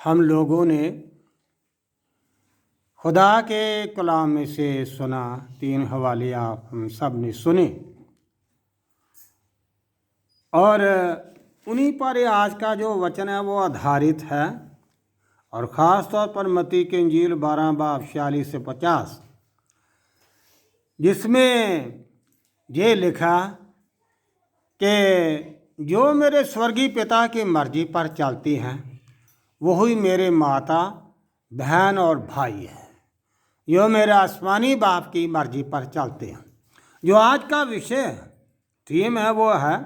हम लोगों ने खुदा के कलाम में से सुना, 3 हवाले आप हम सब ने सुने और उन्हीं पर आज का जो वचन है वो आधारित है। और ख़ास तौर पर मत्ती की इंजील 12 बाब 46 से 50, जिसमें ये लिखा कि जो मेरे स्वर्गीय पिता की मर्जी पर चलती हैं वही मेरे माता बहन और भाई हैं, जो मेरे आसमानी बाप की मर्जी पर चलते हैं। जो आज का विषय थीम है वो है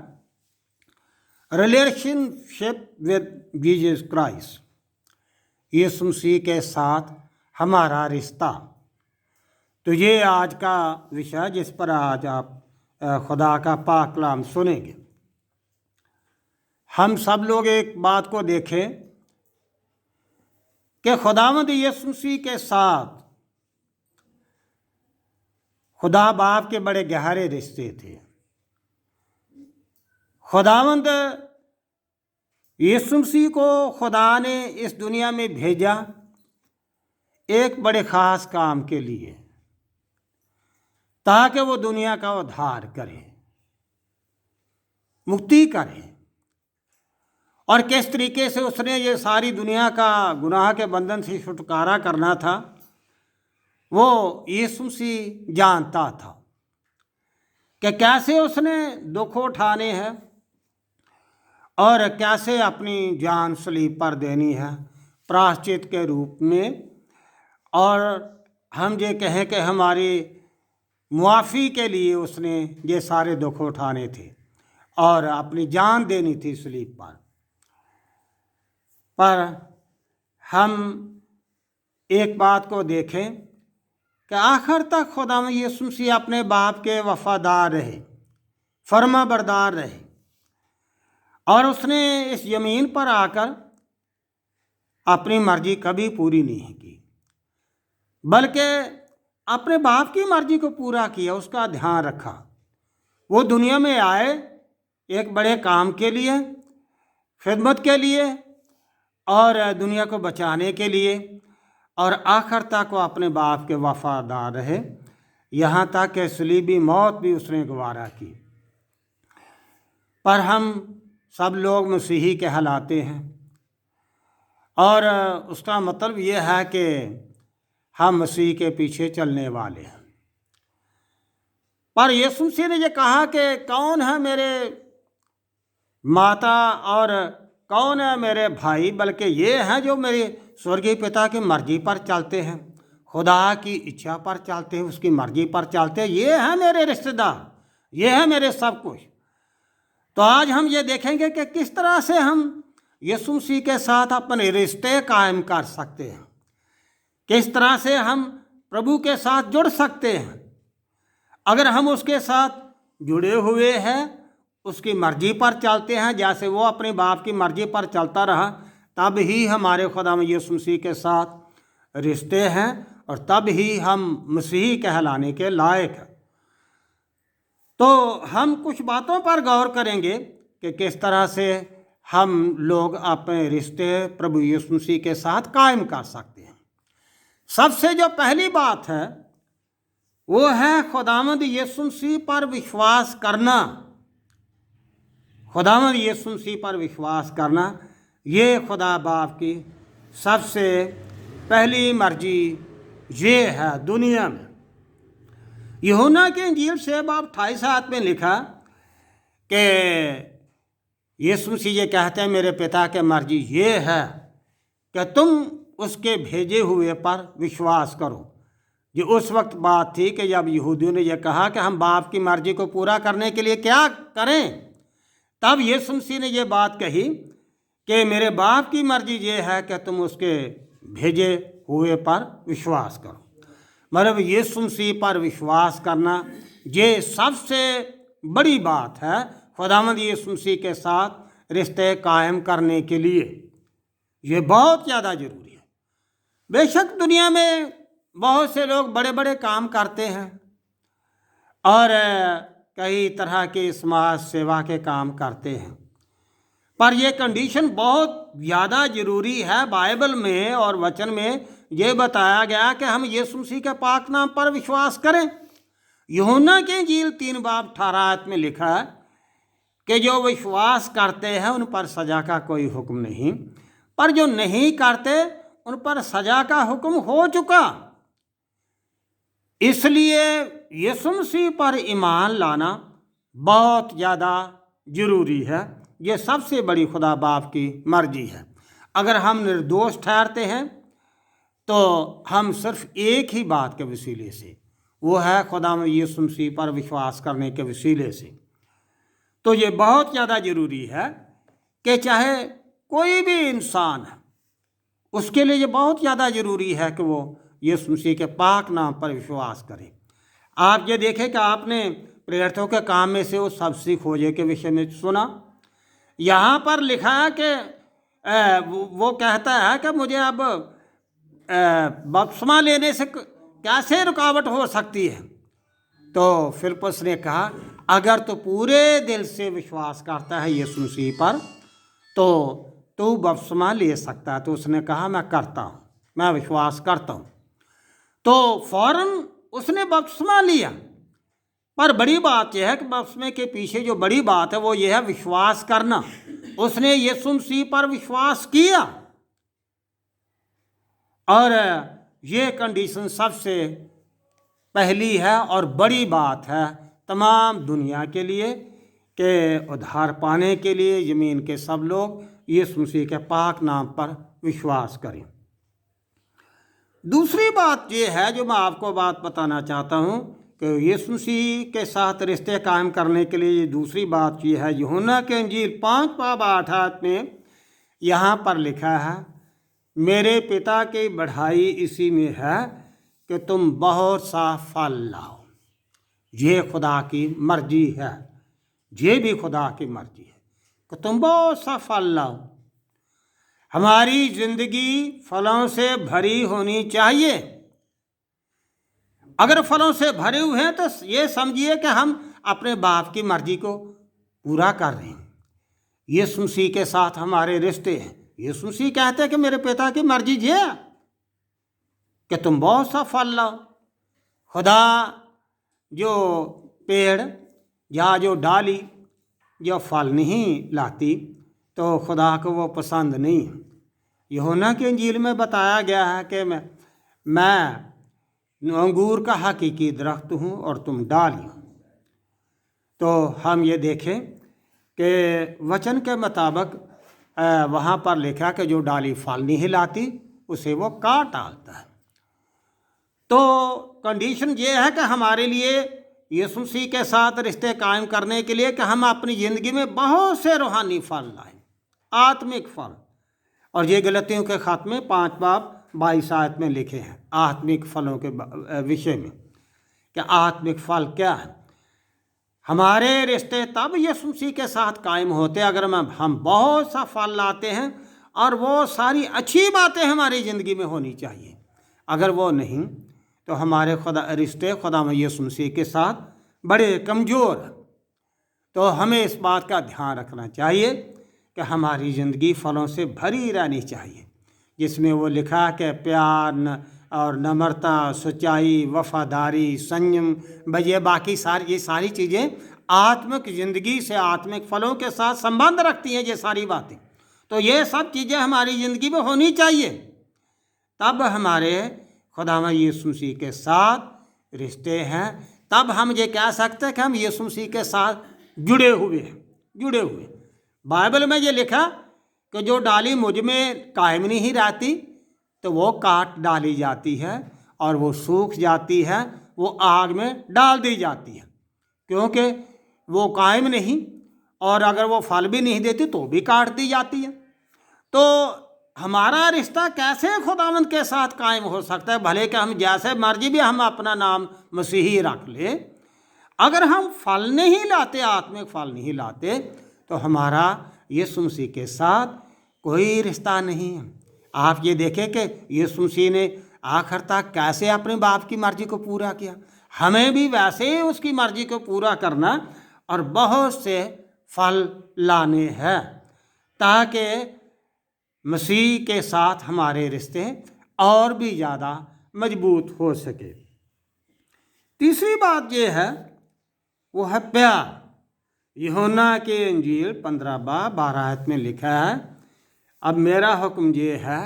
रिलेशनशिप विद जीसस क्राइस्ट, यीशु मसीह के साथ हमारा रिश्ता। तो ये आज का विषय जिस पर आज आप खुदा का पाक कलाम सुनेंगे। हम सब लोग एक बात को देखें कि खुदावंद यीशु मसीह के साथ खुदा बाप के बड़े गहरे रिश्ते थे। खुदावंद यीशु मसीह को खुदा ने इस दुनिया में भेजा एक बड़े ख़ास काम के लिए, ताकि वो दुनिया का उद्धार करे, मुक्ति करे। और किस तरीके से उसने ये सारी दुनिया का गुनाह के बंधन से छुटकारा करना था वो यीशु मसीह जानता था कि कैसे उसने दुख उठाने हैं और कैसे अपनी जान सलीब पर देनी है प्रायश्चित के रूप में। और हम ये कहें कि हमारी मुआफ़ी के लिए उसने ये सारे दुख उठाने थे और अपनी जान देनी थी सलीब पर हम एक बात को देखें कि आखिर तक खुदा में यीशु मसीह अपने बाप के वफादार रहे, फर्माबरदार रहे और उसने इस ज़मीन पर आकर अपनी मर्जी कभी पूरी नहीं की, बल्कि अपने बाप की मर्जी को पूरा किया, उसका ध्यान रखा। वो दुनिया में आए एक बड़े काम के लिए, खिदमत के लिए और दुनिया को बचाने के लिए, और आखिर तक वो अपने बाप के वफादार रहे, यहाँ तक कि सलीबी मौत भी उसने गवारा की। पर हम सब लोग मसीही कहलाते हैं और उसका मतलब ये है कि हम मसीह के पीछे चलने वाले हैं। पर यीशु मसीह ने ये कहा कि कौन है मेरे माता और कौन है मेरे भाई, बल्कि ये हैं जो मेरे स्वर्गीय पिता की मर्जी पर चलते हैं, खुदा की इच्छा पर चलते हैं, उसकी मर्जी पर चलते हैं। ये हैं मेरे रिश्तेदार, ये है मेरे सब कुछ। तो आज हम ये देखेंगे कि किस तरह से हम यीशु मसीह के साथ अपने रिश्ते कायम कर सकते हैं, किस तरह से हम प्रभु के साथ जुड़ सकते हैं। अगर हम उसके साथ जुड़े हुए हैं, उसकी मर्जी पर चलते हैं, जैसे वो अपने बाप की मर्जी पर चलता रहा, तब ही हमारे खुदा में यीशु मसीह के साथ रिश्ते हैं और तब ही हम मसीही कहलाने के लायक हैं। तो हम कुछ बातों पर गौर करेंगे कि किस तरह से हम लोग अपने रिश्ते प्रभु यीशु मसीह के साथ कायम कर सकते हैं। सबसे जो पहली बात है वो है खुदावंद यीशु मसीह पर विश्वास करना। खुदावंद यीशु मसीह पर विश्वास करना ये खुदा बाप की सबसे पहली मर्जी ये है दुनिया में। यूहन्ना के इंजील 6 बाब 28 में लिखा कि यीशु मसीह ये कहते हैं मेरे पिता की मर्जी ये है कि तुम उसके भेजे हुए पर विश्वास करो। ये उस वक्त बात थी कि जब यहूदियों ने यह कहा कि हम बाप की मर्जी को पूरा करने के लिए क्या करें, तब यीशु मसीह ने यह बात कही कि मेरे बाप की मर्जी ये है कि तुम उसके भेजे हुए पर विश्वास करो। मतलब यीशु मसीह पर विश्वास करना ये सबसे बड़ी बात है खुदावंद यीशु मसीह के साथ रिश्ते कायम करने के लिए। ये बहुत ज़्यादा ज़रूरी है। बेशक दुनिया में बहुत से लोग बड़े बड़े काम करते हैं और कई तरह के समाज सेवा के काम करते हैं, पर यह कंडीशन बहुत ज़्यादा ज़रूरी है। बाइबल में और वचन में ये बताया गया कि हम यीशु मसीह के पाक नाम पर विश्वास करें। यूहन्ना की इंजील 3 बाब 18 आयत में लिखा है कि जो विश्वास करते हैं उन पर सज़ा का कोई हुक्म नहीं, पर जो नहीं करते उन पर सज़ा का हुक्म हो चुका। इसलिए यीशु मसीह पर ईमान लाना बहुत ज़्यादा ज़रूरी है। ये सबसे बड़ी खुदा बाप की मर्जी है। अगर हम निर्दोष ठहरते हैं तो हम सिर्फ एक ही बात के वसीले से, वो है खुदा यीशु मसीह पर विश्वास करने के वसीले से। तो ये बहुत ज़्यादा ज़रूरी है कि चाहे कोई भी इंसान है, उसके लिए ये बहुत ज़्यादा ज़रूरी है कि वो यीशु मसीह के पाक नाम पर विश्वास करे। आप ये देखें कि आपने प्रेरितों के काम में से वो सबसे खोजे के विषय में सुना। यहाँ पर लिखा है कि वो कहता है कि मुझे अब बपतिस्मा लेने से कैसे रुकावट हो सकती है। तो फिलिप्पुस ने कहा, अगर तो पूरे दिल से विश्वास करता है यीशु मसीह पर तो तू बपतिस्मा ले सकता है। तो उसने कहा, मैं करता हूँ, मैं विश्वास करता हूँ। तो फौरन उसने बपतिस्मा लिया। पर बड़ी बात यह है कि बपतिस्मे के पीछे जो बड़ी बात है वो ये है विश्वास करना। उसने यीशु मसीह पर विश्वास किया, और ये कंडीशन सबसे पहली है और बड़ी बात है तमाम दुनिया के लिए कि उद्धार पाने के लिए ज़मीन के सब लोग यीशु मसीह के पाक नाम पर विश्वास करें। दूसरी बात ये है जो मैं आपको बात बताना चाहता हूँ कि यीशु मसीह के साथ रिश्ते कायम करने के लिए दूसरी बात ये है। यूहन्ना के इंजील 5 बाब 8 आयत में यहाँ पर लिखा है, मेरे पिता की बढ़ाई इसी में है कि तुम बहुत सा फल लाओ। ये खुदा की मर्जी है, ये भी खुदा की मर्जी है कि तुम बहुत सा फल लाओ। हमारी ज़िंदगी फलों से भरी होनी चाहिए। अगर फलों से भरे हुए हैं तो ये समझिए कि हम अपने बाप की मर्जी को पूरा कर रहे हैं। यीशु मसीह के साथ हमारे रिश्ते हैं। यीशु मसीह कहते हैं कि मेरे पिता की मर्जी ये है कि तुम बहुत सा फल लाओ। खुदा जो पेड़ या जो डाली जो फल नहीं लाती तो खुदा को वो पसंद नहीं है। यूहन्ना की इंजील में बताया गया है कि मैं अंगूर का हकीकी दरख्त हूँ और तुम डाली हो। तो हम ये देखें कि वचन के मुताबिक वहाँ पर लिखा कि जो डाली फल नहीं लाती उसे वो काट डालता है। तो कंडीशन ये है कि हमारे लिए यीशु मसीह के साथ रिश्ते कायम करने के लिए कि हम अपनी ज़िंदगी में बहुत से रूहानी फल लाएं, आत्मिक फल। और ये गलतियों के ख़त में 5 बाब 22 आयत में लिखे हैं आत्मिक फलों के विषय में कि आत्मिक फल क्या है। हमारे रिश्ते तब यीशु मसीह के साथ कायम होते अगर हम बहुत सा फल लाते हैं और वो सारी अच्छी बातें हमारी ज़िंदगी में होनी चाहिए। अगर वो नहीं तो हमारे रिश्ते खुदा यीशु मसीह के साथ बड़े कमज़ोर हैं। तो हमें इस बात का ध्यान रखना चाहिए कि हमारी ज़िंदगी फलों से भरी रहनी चाहिए, जिसमें वो लिखा कि प्यार और नम्रता, सच्चाई, वफादारी, संयम, ये बाकी ये सारी चीज़ें आत्मिक ज़िंदगी से आत्मिक फलों के साथ संबंध रखती हैं। ये सारी बातें तो ये सब चीज़ें हमारी ज़िंदगी में होनी चाहिए, तब हमारे खुदा यीशु मसीह के साथ रिश्ते हैं। तब हम ये कह सकते हैं कि हम यीशु मसीह के साथ जुड़े हुए। बाइबल में ये लिखा कि जो डाली मुझ में कायम नहीं रहती तो वो काट डाली जाती है और वो सूख जाती है, वो आग में डाल दी जाती है, क्योंकि वो कायम नहीं, और अगर वो फल भी नहीं देती तो भी काट दी जाती है। तो हमारा रिश्ता कैसे खुदावंद के साथ कायम हो सकता है? भले कि हम जैसे मर्जी भी हम अपना नाम मसीही रख ले, अगर हम फल नहीं लाते, आत्मिक फल नहीं लाते, तो हमारा यीशु मसीह के साथ कोई रिश्ता नहीं है। आप ये देखें कि यीशु मसीह ने आखिर तक कैसे अपने बाप की मर्जी को पूरा किया। हमें भी वैसे ही उसकी मर्जी को पूरा करना और बहुत से फल लाने हैं। ताकि मसीह के साथ हमारे रिश्ते और भी ज़्यादा मजबूत हो सके। तीसरी बात ये है, वो है प्यार। यूहन्ना के इंजील 15:12 में लिखा है, अब मेरा हुक्म ये है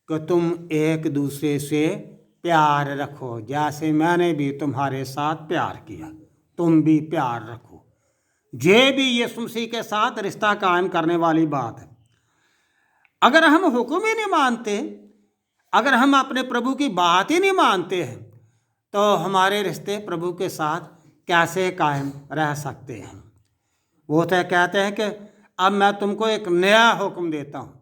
कि तुम एक दूसरे से प्यार रखो, जैसे मैंने भी तुम्हारे साथ प्यार किया, तुम भी प्यार रखो। ये भी यीशु मसीह के साथ रिश्ता कायम करने वाली बात है। अगर हम हुक्म ही नहीं मानते, अगर हम अपने प्रभु की बात ही नहीं मानते हैं, तो हमारे रिश्ते प्रभु के साथ कैसे कायम रह सकते हैं। वो तो कहते हैं कि अब मैं तुमको एक नया हुक्म देता हूँ,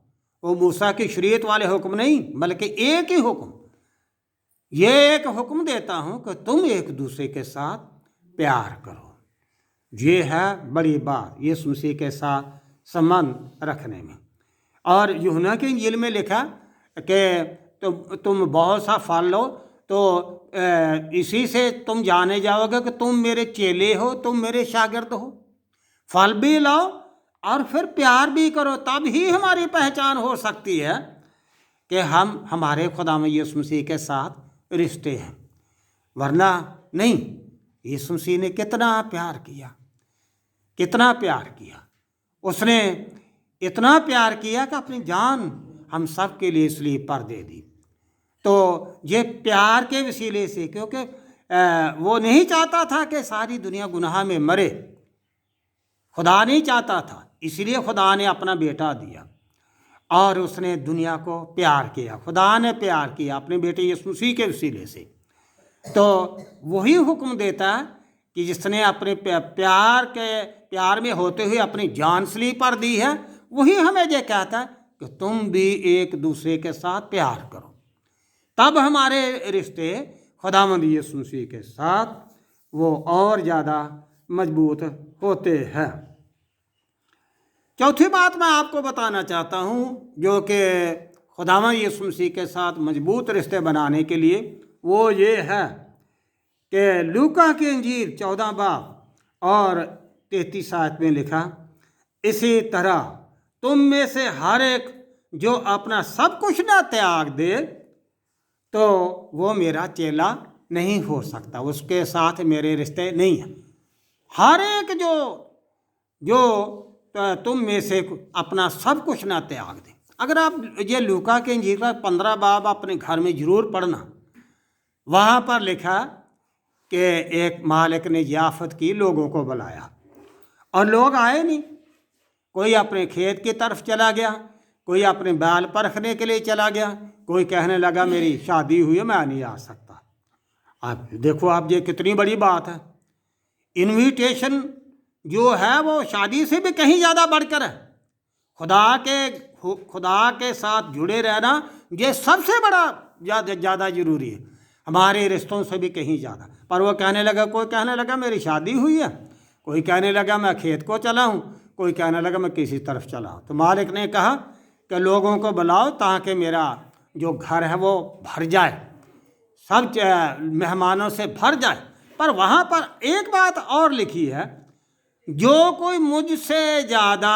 वो मूसा की शरीयत वाले हुक्म नहीं, बल्कि एक ही हुक्म, ये एक हुक्म देता हूँ कि तुम एक दूसरे के साथ प्यार करो। ये है बड़ी बात यीशु मसीह के साथ संबंध रखने में। और यूहन्ना के इंजील में लिखा कि तुम बहुत सा फल लो, तो इसी से तुम जाने जाओगे कि तुम मेरे चेले हो, तुम मेरे शागिर्द हो। फल भी लाओ और फिर प्यार भी करो, तब ही हमारी पहचान हो सकती है कि हम हमारे खुदा में यीशु मसीह के साथ रिश्ते हैं, वरना नहीं। यीशु मसीह ने कितना प्यार किया, कितना प्यार किया। उसने इतना प्यार किया कि अपनी जान हम सब के लिए इसलिए पर दे दी। तो ये प्यार के वसीले से, क्योंकि वो नहीं चाहता था कि सारी दुनिया गुनाह में मरे, खुदा नहीं चाहता था, इसलिए खुदा ने अपना बेटा दिया और उसने दुनिया को प्यार किया। खुदा ने प्यार किया अपने बेटे यीशु मसीह के वसीले से। तो वही हुक्म देता है कि जिसने अपने प्यार में होते हुए अपनी जान सली पर दी है, वही हमें ये कहता है कि तुम भी एक दूसरे के साथ प्यार करो, तब हमारे रिश्ते खुदावंद यीशु मसीह के साथ वो और ज़्यादा मजबूत होते हैं। चौथी बात मैं आपको बताना चाहता हूँ, जो कि खुदावंद यीशु मसीह के साथ मजबूत रिश्ते बनाने के लिए, वो ये है कि लूका की इंजील 14 बाब और 33 आयत में लिखा, इसी तरह तुम में से हर एक जो अपना सब कुछ ना त्याग दे, तो वो मेरा चेला नहीं हो सकता, उसके साथ मेरे रिश्ते नहीं हैं। हर एक जो तुम में से अपना सब कुछ ना त्याग दे। अगर आप ये लूका के इंजील का 15 बाब अपने घर में ज़रूर पढ़ना, वहाँ पर लिखा कि एक मालिक ने ज़ियाफ़त की, लोगों को बुलाया और लोग आए नहीं। कोई अपने खेत की तरफ चला गया, कोई अपने बैल परखने के लिए चला गया, कोई कहने लगा मेरी शादी हुई है, मैं नहीं आ सकता। आप देखो, आप ये कितनी बड़ी बात है। इनविटेशन जो है वो शादी से भी कहीं ज़्यादा बढ़कर है। खुदा के साथ जुड़े रहना ये सबसे बड़ा ज़्यादा ज़रूरी है, हमारे रिश्तों से भी कहीं ज़्यादा। पर वो कहने लगा, कोई कहने लगा मेरी शादी हुई है, कोई कहने लगा मैं खेत को चला हूँ, कोई कहने लगा मैं किसी तरफ चला हूँ। तो मालिक ने कहा कि लोगों को बुलाओ ताकि मेरा जो घर है वो भर जाए, सब मेहमानों से भर जाए। पर वहाँ पर एक बात और लिखी है, जो कोई मुझसे ज़्यादा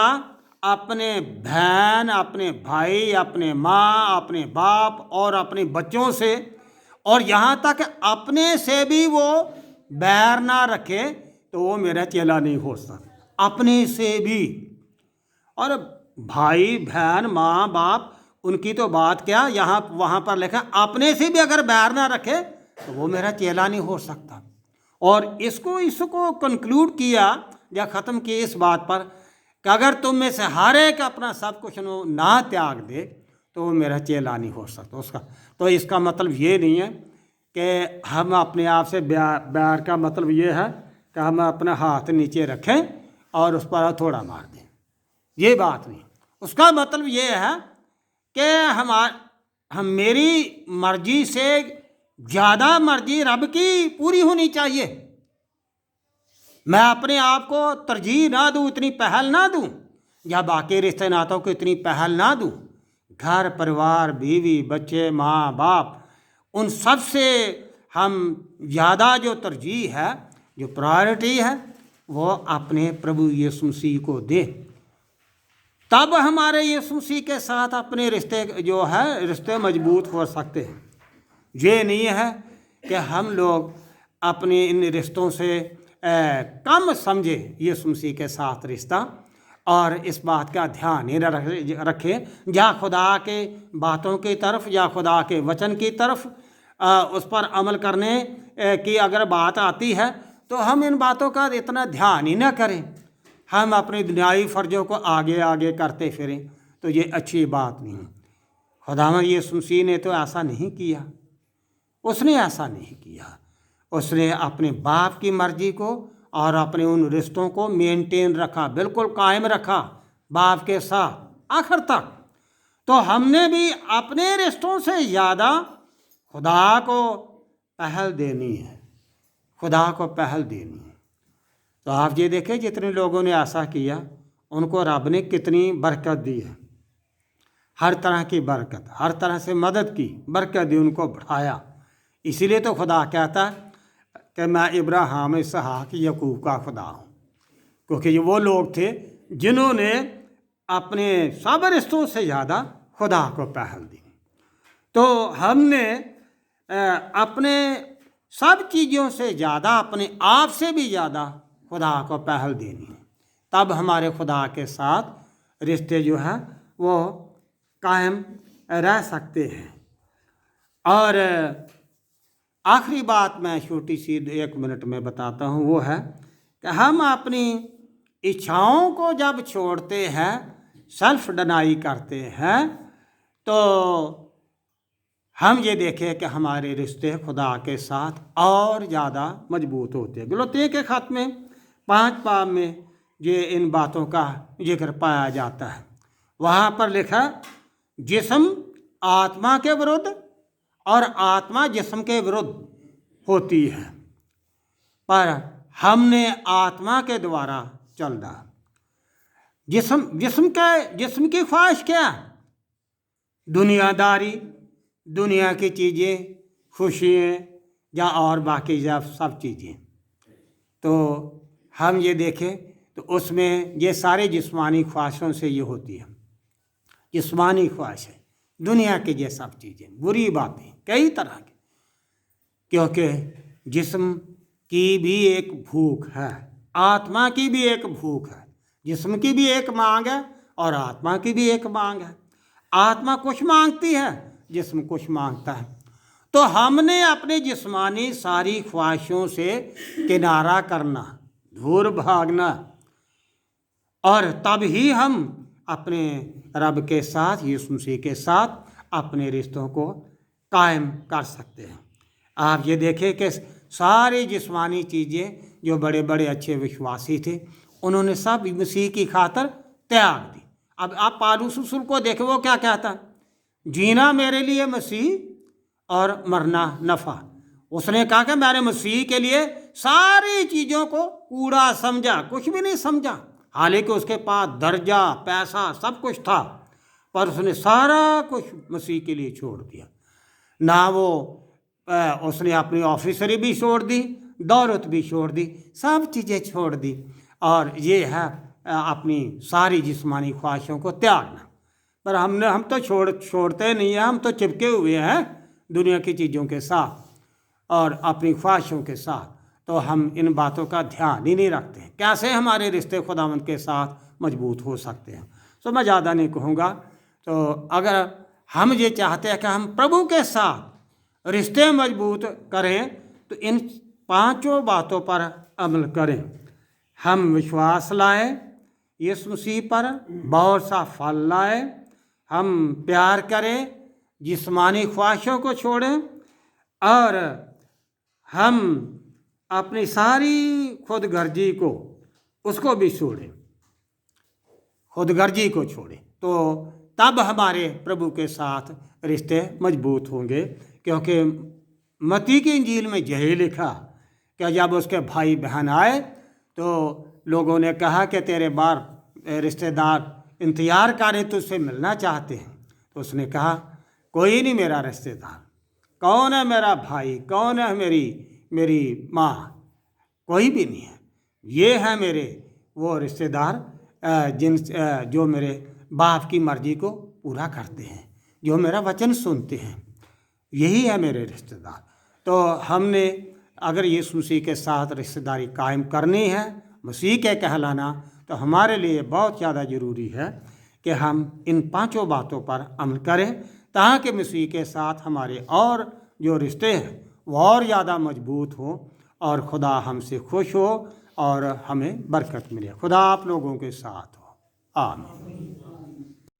अपने बहन, अपने भाई, अपने माँ, अपने बाप और अपने बच्चों से, और यहाँ तक अपने से भी वो बैर ना रखे, तो वो मेरा चेला नहीं हो सकता। अपने से भी, और भाई बहन माँ बाप उनकी तो बात क्या, यहाँ वहाँ पर लिखा अपने से भी अगर बैर ना रखे तो वो मेरा चेला नहीं हो सकता। और इसको कंक्लूड किया या ख़त्म किया इस बात पर कि अगर तुम में से हर एक अपना सब कुछ ना त्याग दे तो वो मेरा चेला नहीं हो सकता उसका। तो इसका मतलब ये नहीं है कि हम अपने आप से बैर का मतलब ये है कि हम अपना हाथ नीचे रखें और उस पर थोड़ा मार दें, ये बात नहीं। उसका मतलब ये है कि हम मेरी मर्जी से ज़्यादा मर्जी रब की पूरी होनी चाहिए। मैं अपने आप को तरजीह ना दूँ, इतनी पहल ना दूँ, या बाकी रिश्ते नातों को इतनी पहल ना दूँ। घर परिवार, बीवी, बच्चे, माँ बाप, उन सब से हम ज़्यादा जो तरजीह है, जो प्रायोरिटी है, वो अपने प्रभु यीशु मसीह को दे। तब हमारे यीशु मसीह के साथ अपने रिश्ते जो है रिश्ते मजबूत हो सकते हैं। ये नहीं है कि हम लोग अपने इन रिश्तों से कम समझे यीशु मसीह के साथ रिश्ता, और इस बात का ध्यान ही रखें या खुदा के बातों की तरफ या खुदा के वचन की तरफ उस पर अमल करने की अगर बात आती है तो हम इन बातों का इतना ध्यान ही ना करें, हम अपने दुनियावी फ़र्ज़ों को आगे आगे करते फिरें, तो ये अच्छी बात नहीं। खुदावंद यीशु मसीह ने तो ऐसा नहीं किया, उसने ऐसा नहीं किया। उसने अपने बाप की मर्ज़ी को और अपने उन रिश्तों को मेंटेन रखा, बिल्कुल कायम रखा बाप के साथ आखिर तक। तो हमने भी अपने रिश्तों से ज़्यादा खुदा को पहल देनी है, खुदा को पहल देनी है। तो आप ये देखें जितने लोगों ने ऐसा किया उनको रब ने कितनी बरकत दी है, हर तरह की बरकत, हर तरह से मदद की, बरकत दी, उनको बढ़ाया। इसीलिए तो खुदा कहता है कि मैं इब्राहिम, इसहाक, याकूब का खुदा हूँ, क्योंकि ये वो लोग थे जिन्होंने अपने सब रिश्तों से ज़्यादा खुदा को पहल दी। तो हमने अपने सब चीज़ों से ज़्यादा, अपने आप से भी ज़्यादा खुदा को पहल देनी है, तब हमारे खुदा के साथ रिश्ते जो हैं वो कायम रह सकते हैं। और आखिरी बात मैं छोटी सी 1 मिनट में बताता हूँ, वो है कि हम अपनी इच्छाओं को जब छोड़ते हैं, सेल्फ डिनाई करते हैं, तो हम ये देखें कि हमारे रिश्ते खुदा के साथ और ज़्यादा मजबूत होते हैं। गलतियों के ख़त में 5 बाब में ये इन बातों का जिक्र पाया जाता है। वहाँ पर लिखा, जिस्म आत्मा के विरुद्ध और आत्मा जिस्म के विरुद्ध होती है, पर हमने आत्मा के द्वारा चलना। जिस्म की ख्वाहिश क्या? दुनियादारी, दुनिया की चीज़ें, खुशियाँ या और बाकी सब चीज़ें। तो हम ये देखें तो उसमें ये सारे जिस्मानी ख्वाहिशों से ये होती है, जिस्मानी ख्वाहिश है, दुनिया की ये सब चीज़ें, बुरी बातें कई तरह की, क्योंकि जिस्म की भी एक भूख है, आत्मा की भी एक भूख है। जिस्म की भी एक मांग है और आत्मा की भी एक मांग है। आत्मा कुछ मांगती है, जिस्म कुछ मांगता है। तो हमने अपने जिस्मानी सारी ख्वाहिशों से किनारा करना, दूर भागना, और तब ही हम अपने रब के साथ, यीशु मसीह के साथ अपने रिश्तों को कायम कर सकते हैं। आप ये देखें कि सारी जिस्मानी चीज़ें जो बड़े बड़े अच्छे विश्वासी थे, उन्होंने सब मसीह की खातर त्याग दी। अब आप पौलुस रसूल को देखें, वो क्या कहता, जीना मेरे लिए मसीह और मरना नफ़ा। उसने कहा कि मैंने मसीह के लिए सारी चीज़ों को कूड़ा समझा, कुछ भी नहीं समझा। हालांकि उसके पास दर्जा, पैसा, सब कुछ था, पर उसने सारा कुछ मसीह के लिए छोड़ दिया। ना वो उसने अपनी ऑफिसरी भी छोड़ दी, दौलत भी छोड़ दी, सब चीज़ें छोड़ दी, और ये है अपनी सारी जिस्मानी ख्वाहिशों को त्यागना। पर हम तो छोड़ते नहीं हैं, हम तो चिपके हुए हैं दुनिया की चीज़ों के साथ और अपनी ख्वाहिशों के साथ। तो हम इन बातों का ध्यान ही नहीं रखते। कैसे हमारे रिश्ते खुदावंद के साथ मजबूत हो सकते हैं? तो मैं ज़्यादा नहीं कहूँगा। तो अगर हम ये चाहते हैं कि हम प्रभु के साथ रिश्ते मजबूत करें, तो इन 5 बातों पर अमल करें। हम विश्वास लाएं यीशु मसीह पर, बहुत सा फल लाएं, हम प्यार करें, जिस्मानी ख्वाहिशों को छोड़ें, और हम अपनी सारी खुदगर्जी को, उसको भी छोड़ें, खुदगर्जी को छोड़ें। तो तब हमारे प्रभु के साथ रिश्ते मजबूत होंगे। क्योंकि मत्ती की इंजील में यही लिखा कि जब उसके भाई बहन आए तो लोगों ने कहा कि तेरे बार रिश्तेदार इंतज़ार करें, तुझसे मिलना चाहते हैं। तो उसने कहा, कोई नहीं मेरा रिश्तेदार, कौन है मेरा भाई, कौन है मेरी माँ, कोई भी नहीं है। ये है मेरे वो रिश्तेदार जो मेरे बाप की मर्जी को पूरा करते हैं, जो मेरा वचन सुनते हैं। यही है मेरे रिश्तेदार। तो हमने अगर यीशु मसीह के साथ रिश्तेदारी कायम करनी है, मसीह के कहलाना, तो हमारे लिए बहुत ज़्यादा ज़रूरी है कि हम इन 5 बातों पर अमल करें, ताकि मसीह के साथ हमारे और जो रिश्ते हैं वो और ज़्यादा मजबूत हो और खुदा हमसे खुश हो और हमें बरकत मिले। खुदा आप लोगों के साथ हो। आमीन।